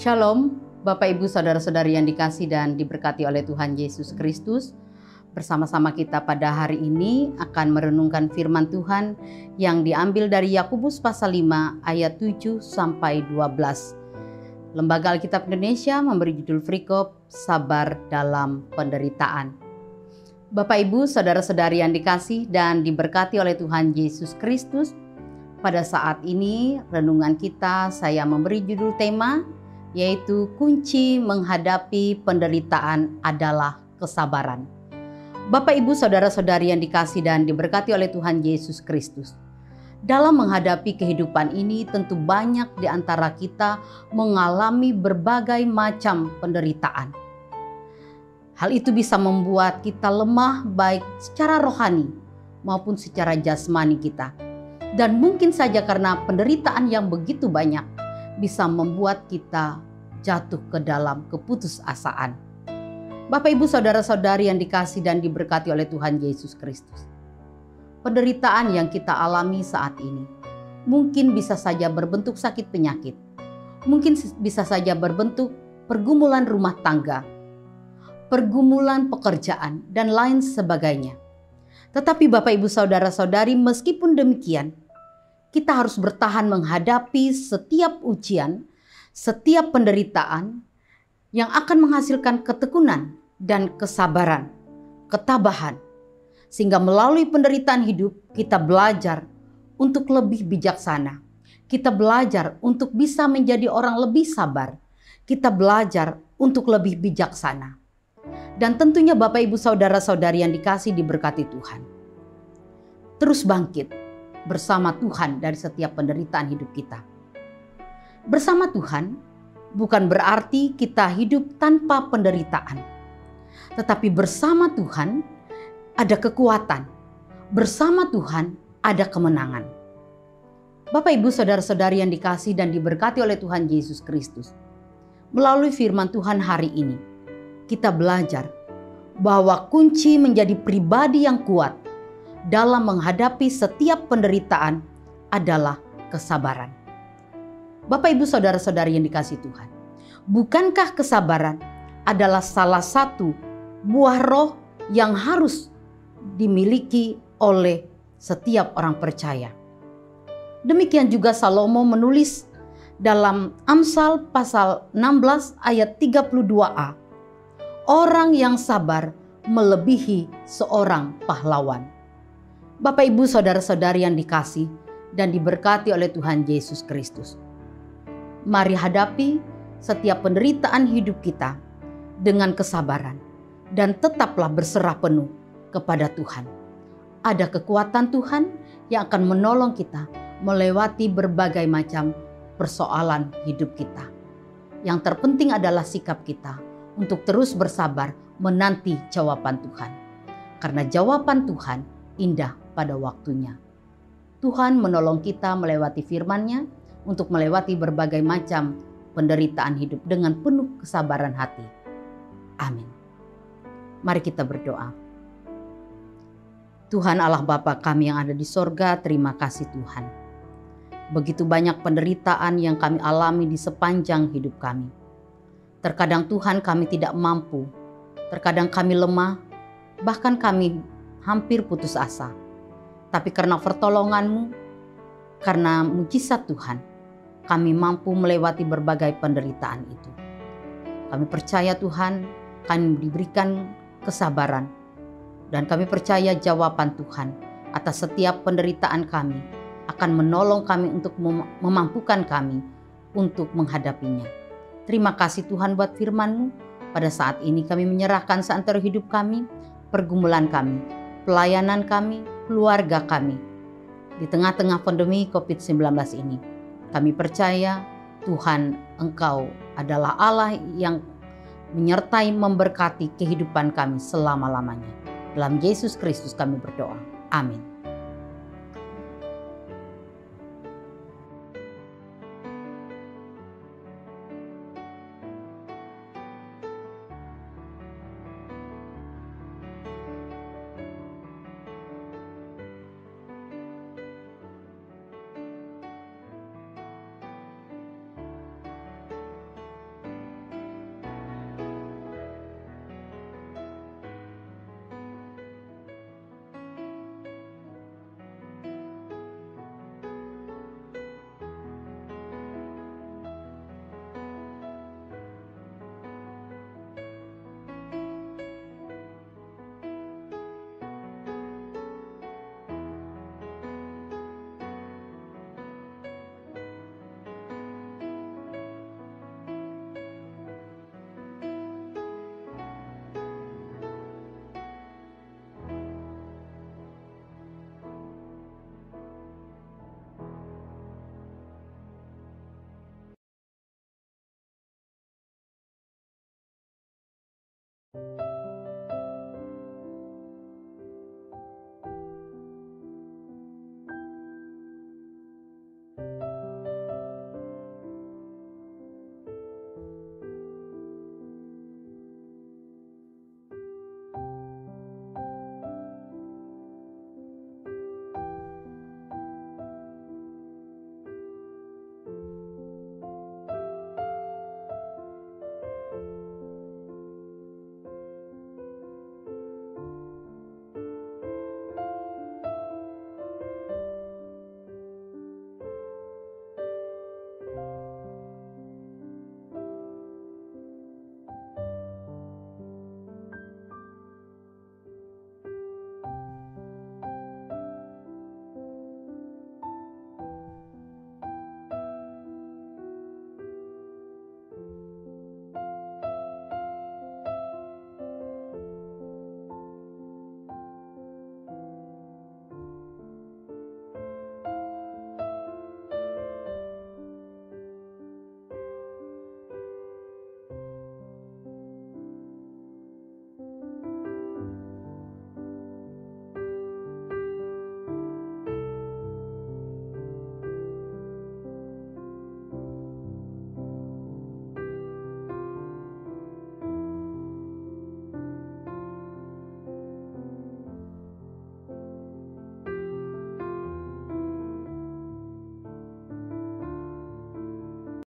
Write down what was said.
Shalom, Bapak Ibu Saudara-saudari yang dikasihi dan diberkati oleh Tuhan Yesus Kristus. Bersama-sama kita pada hari ini akan merenungkan firman Tuhan yang diambil dari Yakobus pasal 5 ayat 7 sampai 12. Lembaga Alkitab Indonesia memberi judul Frikop Sabar dalam Penderitaan. Bapak Ibu Saudara-saudari yang dikasihi dan diberkati oleh Tuhan Yesus Kristus, pada saat ini renungan kita saya memberi judul tema yaitu kunci menghadapi penderitaan adalah kesabaran. Bapak Ibu Saudara-saudari yang dikasihi dan diberkati oleh Tuhan Yesus Kristus. Dalam menghadapi kehidupan ini tentu banyak di antara kita mengalami berbagai macam penderitaan. Hal itu bisa membuat kita lemah baik secara rohani maupun secara jasmani kita. Dan mungkin saja karena penderitaan yang begitu banyak bisa membuat kita jatuh ke dalam keputusasaan. Bapak Ibu Saudara-saudari yang dikasihi dan diberkati oleh Tuhan Yesus Kristus. Penderitaan yang kita alami saat ini mungkin bisa saja berbentuk sakit penyakit. Mungkin bisa saja berbentuk pergumulan rumah tangga, pergumulan pekerjaan, dan lain sebagainya. Tetapi Bapak Ibu Saudara-saudari, meskipun demikian, kita harus bertahan menghadapi setiap ujian, setiap penderitaan yang akan menghasilkan ketekunan dan kesabaran, ketabahan. Sehingga melalui penderitaan hidup kita belajar untuk lebih bijaksana. Kita belajar untuk bisa menjadi orang lebih sabar. Kita belajar untuk lebih bijaksana. Dan tentunya Bapak Ibu Saudara-saudari yang dikasihi diberkati Tuhan, terus bangkit bersama Tuhan dari setiap penderitaan hidup kita. Bersama Tuhan bukan berarti kita hidup tanpa penderitaan. Tetapi bersama Tuhan ada kekuatan. Bersama Tuhan ada kemenangan. Bapak Ibu Saudara-saudari yang dikasihi dan diberkati oleh Tuhan Yesus Kristus. Melalui firman Tuhan hari ini, kita belajar bahwa kunci menjadi pribadi yang kuat dalam menghadapi setiap penderitaan adalah kesabaran. Bapak Ibu Saudara-saudari yang dikasihi Tuhan, bukankah kesabaran adalah salah satu buah roh yang harus dimiliki oleh setiap orang percaya? Demikian juga Salomo menulis dalam Amsal pasal 16 ayat 32a, orang yang sabar melebihi seorang pahlawan. Bapak Ibu Saudara-saudari yang dikasihi dan diberkati oleh Tuhan Yesus Kristus. Mari hadapi setiap penderitaan hidup kita dengan kesabaran dan tetaplah berserah penuh kepada Tuhan. Ada kekuatan Tuhan yang akan menolong kita melewati berbagai macam persoalan hidup kita. Yang terpenting adalah sikap kita untuk terus bersabar menanti jawaban Tuhan. Karena jawaban Tuhan indah pada waktunya. Tuhan menolong kita melewati firman-Nya untuk melewati berbagai macam penderitaan hidup dengan penuh kesabaran hati. Amin. Mari kita berdoa. Tuhan Allah Bapa kami yang ada di sorga, terima kasih Tuhan. Begitu banyak penderitaan yang kami alami di sepanjang hidup kami. Terkadang Tuhan kami tidak mampu, terkadang kami lemah, bahkan kami hampir putus asa. Tapi karena pertolongan-Mu, karena mujizat Tuhan, kami mampu melewati berbagai penderitaan itu. Kami percaya Tuhan, kami diberikan kesabaran. Dan kami percaya jawaban Tuhan atas setiap penderitaan kami akan menolong kami untuk memampukan kami untuk menghadapinya. Terima kasih Tuhan buat firman-Mu. Pada saat ini kami menyerahkan seantero hidup kami, pergumulan kami, pelayanan kami, keluarga kami. Di tengah-tengah pandemi COVID-19 ini, kami percaya Tuhan Engkau adalah Allah yang menyertai memberkati kehidupan kami selama-lamanya. Dalam Yesus Kristus kami berdoa. Amin.